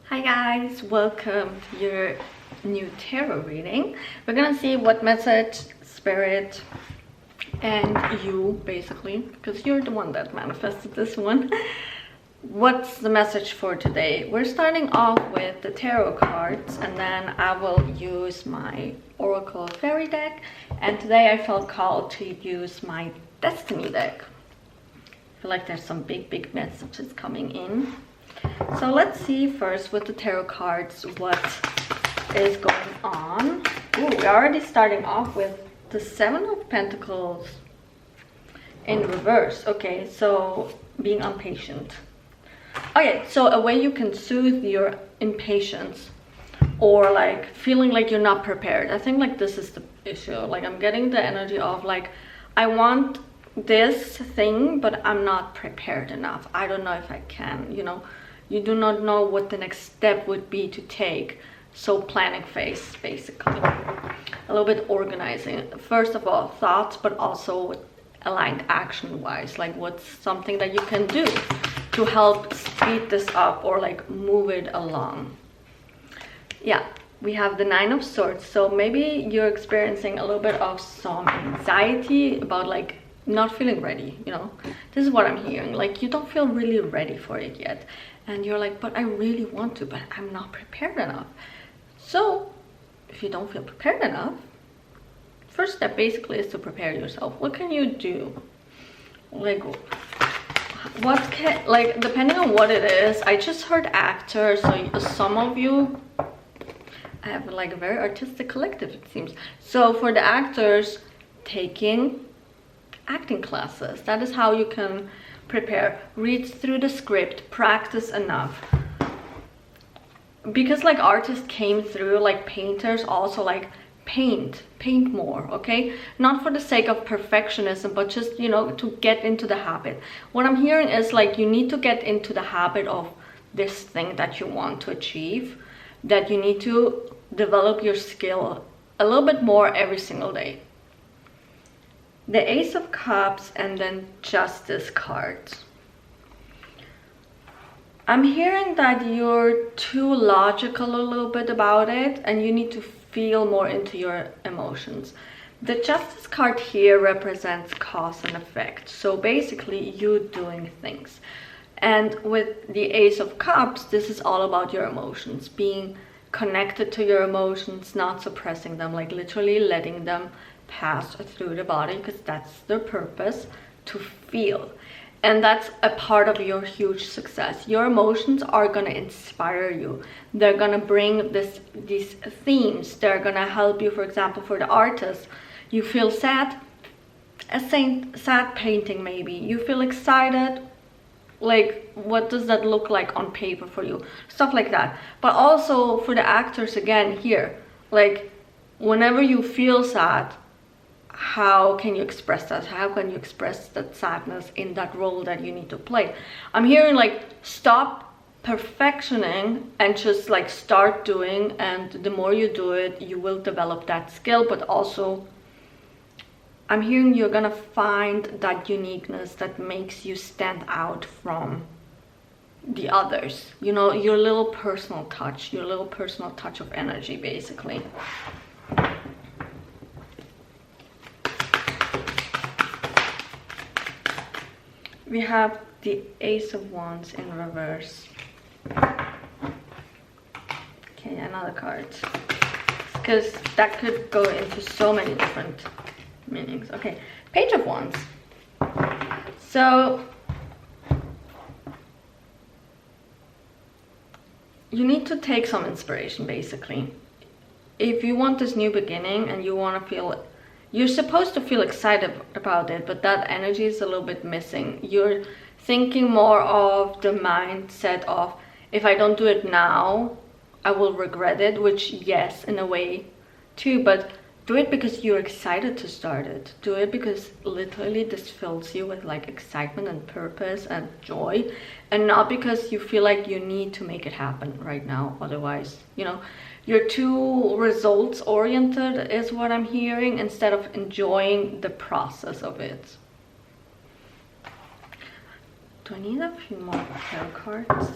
Hi guys, welcome to your new tarot reading. We're gonna see what message spirit and you, basically, because you're the one that manifested this one. What's the message for today? We're starting off with the tarot cards, and then I will use my Oracle Fairy deck, and today I felt called to use my Destiny deck. I feel like there's some big messages coming in. So let's see first with the tarot cards what is going on. Ooh, we're already starting off with the Seven of Pentacles in reverse. Okay, so being impatient. Okay, so a way you can soothe your impatience or like feeling like you're not prepared. I think like this is the issue. Like I'm getting the energy of like I want this thing but I'm not prepared enough. I don't know if I can, you know. You do not know what the next step would be to take. So planning phase, basically. A little bit organizing. First of all, thoughts, but also aligned action-wise. Like what's something that you can do to help speed this up or like move it along. Yeah, we have the Nine of Swords. So maybe you're experiencing a little bit of some anxiety about like not feeling ready, you know. This is what I'm hearing. Like you don't feel really ready for it yet. And you're like, but I really want to, but I'm not prepared enough. So if you don't feel prepared enough, first step basically is to prepare yourself. What can you do? Like what can, like depending on what it is, I just heard actors, so some of you have like a very artistic collective, it seems. So for the actors, taking acting classes, that is how you can prepare. Read through the script, practice enough, because like artists came through, like painters also, like paint more, okay? Not for the sake of perfectionism, but just, you know, to get into the habit. What I'm hearing is like you need to get into the habit of this thing that you want to achieve, that you need to develop your skill a little bit more every single day. The Ace of Cups and then Justice cards. I'm hearing that you're too logical a little bit about it and you need to feel more into your emotions. The Justice card here represents cause and effect. So basically you doing things. And with the Ace of Cups, this is all about your emotions. Being connected to your emotions, not suppressing them, like literally letting them pass through the body, because that's their purpose, to feel. And that's a part of your huge success. Your emotions are going to inspire you. They're going to bring these themes. They're going to help you. For example, for the artist, you feel sad, sad painting maybe. You feel excited, like what does that look like on paper for you? Stuff like that. But also for the actors, again, here, like whenever you feel sad, how can you express that? How can you express that sadness in that role that you need to play? I'm hearing like stop perfectioning and just like start doing, and the more you do it, you will develop that skill. But also I'm hearing you're gonna find that uniqueness that makes you stand out from the others, you know, your little personal touch, your little personal touch of energy, basically. We have the Ace of Wands in reverse. Okay, another card, because that could go into so many different meanings. Okay, Page of Wands. So you need to take some inspiration, basically. If you want this new beginning and you want to feel, you're supposed to feel excited about it, but that energy is a little bit missing. You're thinking more of the mindset of, if I don't do it now, I will regret it, which yes, in a way too, but do it because you're excited to start it. Do it because literally this fills you with like excitement and purpose and joy, and not because you feel like you need to make it happen right now. Otherwise, you know, you're too results oriented is what I'm hearing, instead of enjoying the process of it. Do I need a few more tarot cards?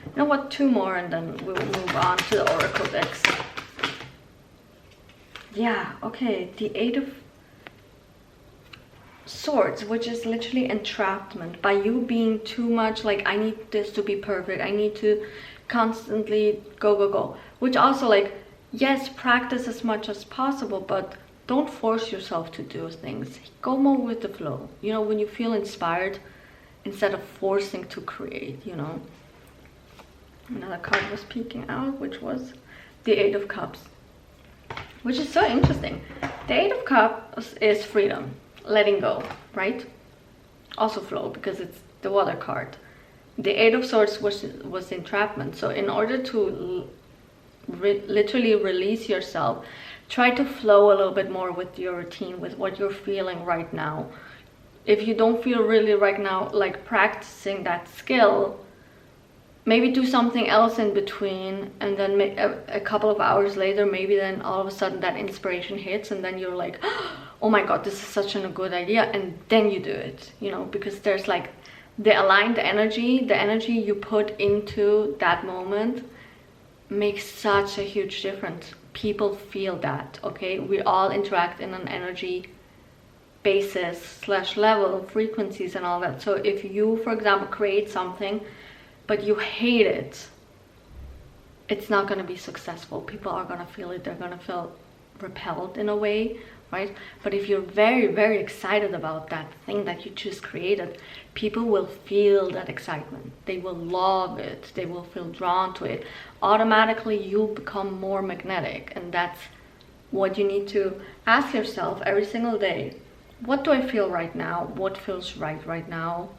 You know what, 2 more and then we will move on to the Oracle decks. Yeah, okay, the 8 of Swords, which is literally entrapment. By you being too much like, I need this to be perfect, I need to constantly go, which also, like, yes, practice as much as possible, but don't force yourself to do things. Go more with the flow, you know, when you feel inspired instead of forcing to create, you know. Another card was peeking out, which was the 8 of Cups, which is so interesting. The 8 of Cups is freedom, letting go, right? Also flow, because it's the water card. The 8 of Swords was entrapment. So in order to literally release yourself, try to flow a little bit more with your routine, with what you're feeling right now. If you don't feel really right now like practicing that skill, maybe do something else in between, and then a couple of hours later, maybe then all of a sudden that inspiration hits, and then you're like, oh my god, this is such a good idea, and then you do it, you know, because there's like the aligned energy, the energy you put into that moment makes such a huge difference. People feel that, okay? We all interact in an energy basis / level, frequencies and all that. So if you, for example, create something but you hate it, it's not going to be successful. People are going to feel it. They're going to feel repelled in a way, right? But if you're very, very excited about that thing that you just created, people will feel that excitement. They will love it. They will feel drawn to it. Automatically, you'll become more magnetic. And that's what you need to ask yourself every single day. What do I feel right now? What feels right now?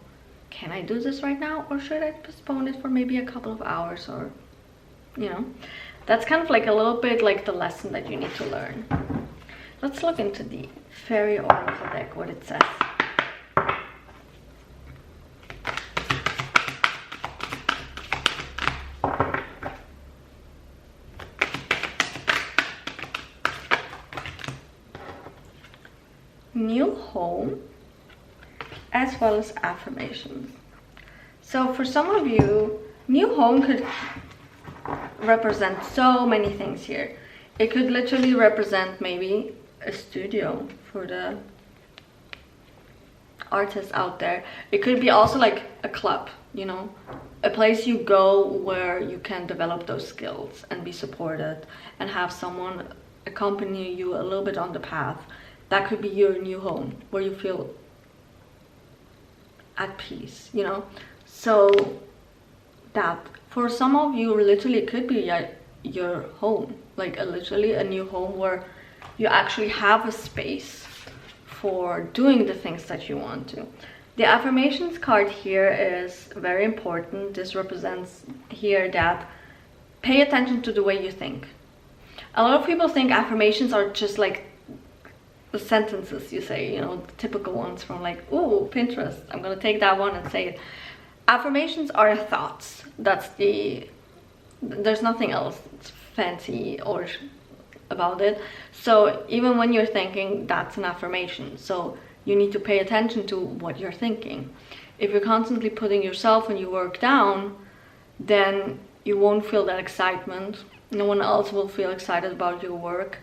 Can I do this right now, or should I postpone it for maybe a couple of hours? Or, you know, that's kind of like a little bit like the lesson that you need to learn. Let's look into the Fairy Oracle deck, what it says. New home, as well as affirmations. So for some of you, new home could represent so many things here. It could literally represent maybe a studio for the artists out there. It could be also like a club, you know, a place you go where you can develop those skills and be supported and have someone accompany you a little bit on the path. That could be your new home, where you feel at peace, you know. So that for some of you, literally it could be your home, like literally a new home where you actually have a space for doing the things that you want to. The affirmations card here is very important. This represents here that pay attention to the way you think. A lot of people think affirmations are just like the sentences you say, you know, the typical ones from like, ooh, Pinterest, I'm gonna take that one and say it. Affirmations are thoughts. There's nothing else fancy or about it. So even when you're thinking, that's an affirmation. So you need to pay attention to what you're thinking. If you're constantly putting yourself and your work down, then you won't feel that excitement. No one else will feel excited about your work.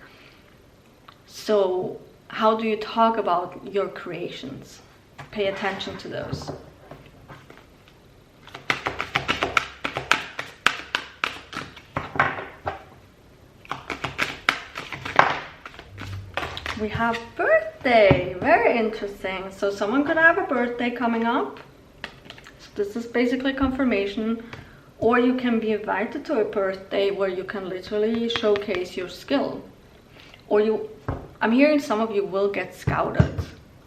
So how do you talk about your creations? Pay attention to those. We have birthday, very interesting. So someone could have a birthday coming up. So this is basically confirmation. Or you can be invited to a birthday where you can literally showcase your skill. Or I'm hearing some of you will get scouted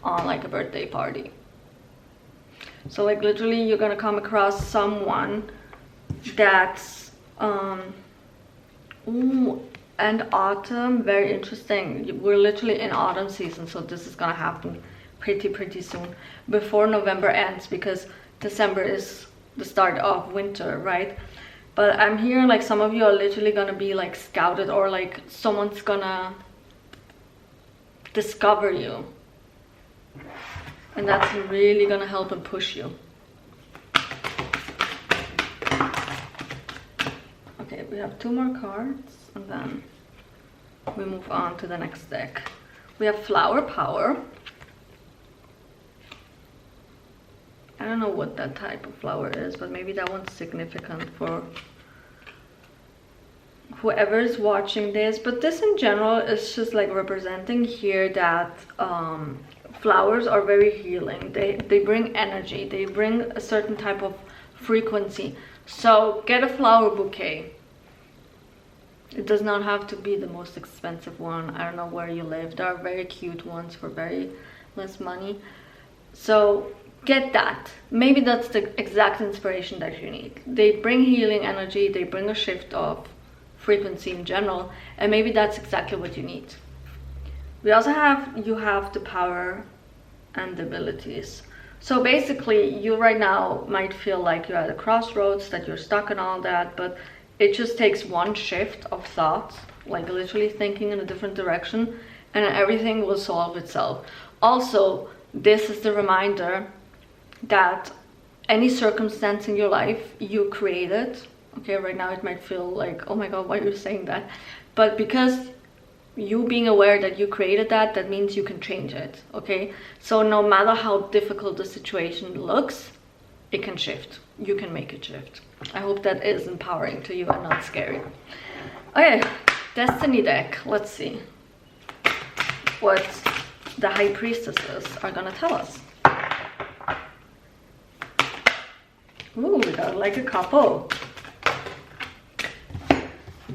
on like a birthday party. So like literally you're gonna come across someone that's and autumn, very interesting. We're literally in autumn season, so this is gonna happen pretty soon before November ends, because December is the start of winter, right? But I'm hearing like some of you are literally gonna be like scouted, or like someone's gonna discover you, and that's really gonna help and push you. Okay, we have 2 more cards and then we move on to the next deck. We have Flower Power. I don't know what that type of flower is, but maybe that one's significant for whoever is watching this. But this in general is just like representing here that flowers are very healing. They bring energy, they bring a certain type of frequency. So get a flower bouquet. It does not have to be the most expensive one. I don't know where you live. There are very cute ones for very less money. So get that. Maybe that's the exact inspiration that you need. They bring healing energy, they bring a shift of frequency in general, and maybe that's exactly what you need. We also have, you have the power and the abilities. So basically, you right now might feel like you're at a crossroads, that you're stuck and all that, but it just takes one shift of thought, like literally thinking in a different direction, and everything will solve itself. Also, this is the reminder that any circumstance in your life you created. Okay, right now it might feel like, oh my god, why are you saying that? But because you being aware that you created that, that means you can change it, okay? So no matter how difficult the situation looks, it can shift. You can make it shift. I hope that is empowering to you and not scary. Okay, Destiny deck. Let's see what the High Priestesses are gonna tell us. Ooh, we got like a couple.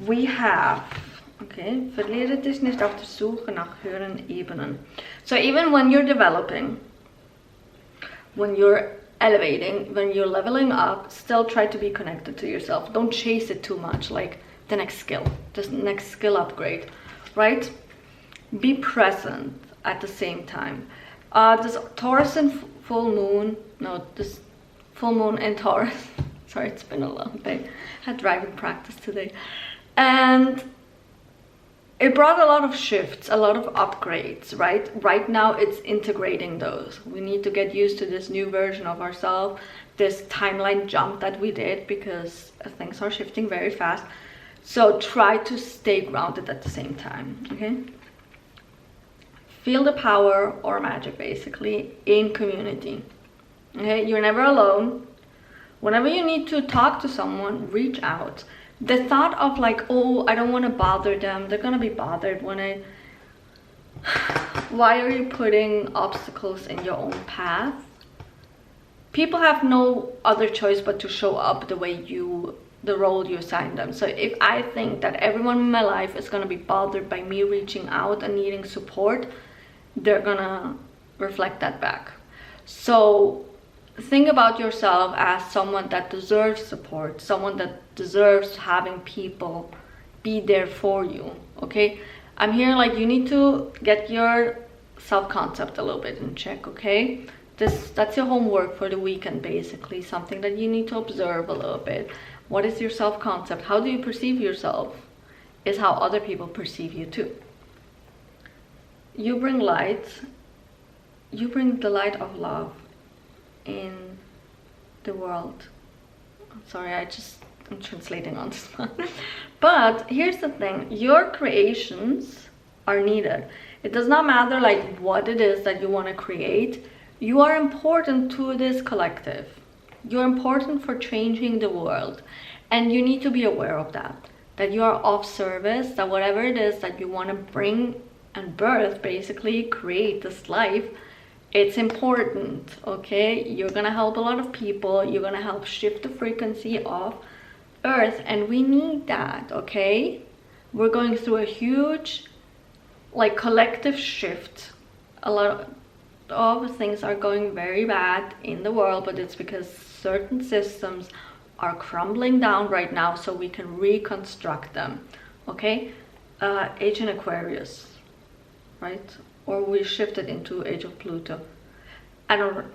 We have, okay, verliere dich nicht auf der Suche nach höheren Ebenen. So even when you're developing, when you're elevating, when you're leveling up, still try to be connected to yourself. Don't chase it too much, like the next skill, the next skill upgrade, right? Be present at the same time. This Taurus and full moon, no, this full moon in Taurus. Sorry, it's been a long day. I had driving practice today. And it brought a lot of shifts, a lot of upgrades, right? Right now it's integrating those. We need to get used to this new version of ourselves, this timeline jump that we did, because things are shifting very fast. So try to stay grounded at the same time, okay? Feel the power or magic, basically, in community, okay? You're never alone. Whenever you need to talk to someone, reach out. The thought of like, oh, I don't want to bother them, they're gonna be bothered when I... Why are you putting obstacles in your own path? People have no other choice but to show up the way you, the role you assign them. So if I think that everyone in my life is gonna be bothered by me reaching out and needing support, they're gonna reflect that back. So think about yourself as someone that deserves support, someone that deserves having people be there for you, okay? I'm here like you need to get your self-concept a little bit in check, okay? That's your homework for the weekend, basically, something that you need to observe a little bit. What is your self-concept? How do you perceive yourself? Is how other people perceive you too. You bring light. You bring the light of love in the world. I'm sorry, I'm translating on this one. But here's the thing, your creations are needed. It does not matter like what it is that you want to create. You are important to this collective. You're important for changing the world, and you need to be aware of that you are of service, that whatever it is that you want to bring and birth, basically create this life, it's important, okay? You're gonna help a lot of people, you're gonna help shift the frequency of Earth, and we need that, okay? We're going through a huge like collective shift. A lot of things are going very bad in the world, but it's because certain systems are crumbling down right now, so we can reconstruct them, okay? Age in Aquarius, right? Or we shifted into Age of Pluto. I don't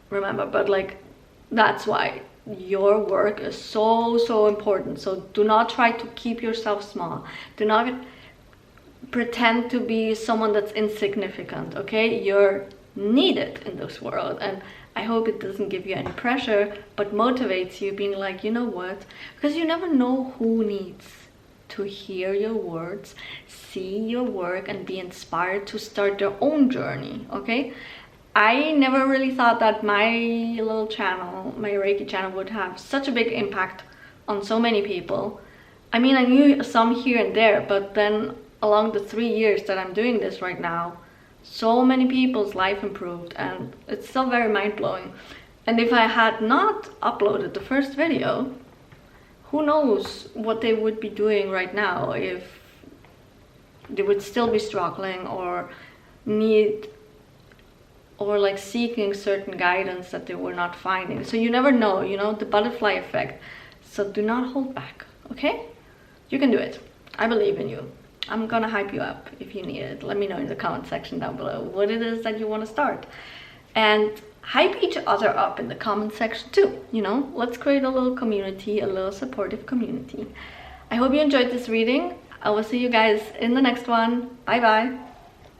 remember, but like that's why your work is so important. So do not try to keep yourself small. Do not pretend to be someone that's insignificant, okay? You're needed in this world, and I hope it doesn't give you any pressure, but motivates you, being like, you know what? Because you never know who needs to hear your words, see your work, and be inspired to start their own journey, okay? I never really thought that my little channel, my Reiki channel, would have such a big impact on so many people. I mean, I knew some here and there, but then along the 3 years that I'm doing this right now, so many people's life improved, and it's still very mind-blowing. And if I had not uploaded the first video, who knows what they would be doing right now, if they would still be struggling or need or like seeking certain guidance that they were not finding. So you never know, you know, the butterfly effect. So do not hold back, okay? You can do it. I believe in you. I'm gonna hype you up if you need it. Let me know in the comment section down below what it is that you want to start. And hype each other up in the comment section too, you know? Let's create a little community, a little supportive community. I hope you enjoyed this reading. I will see you guys in the next one. Bye bye.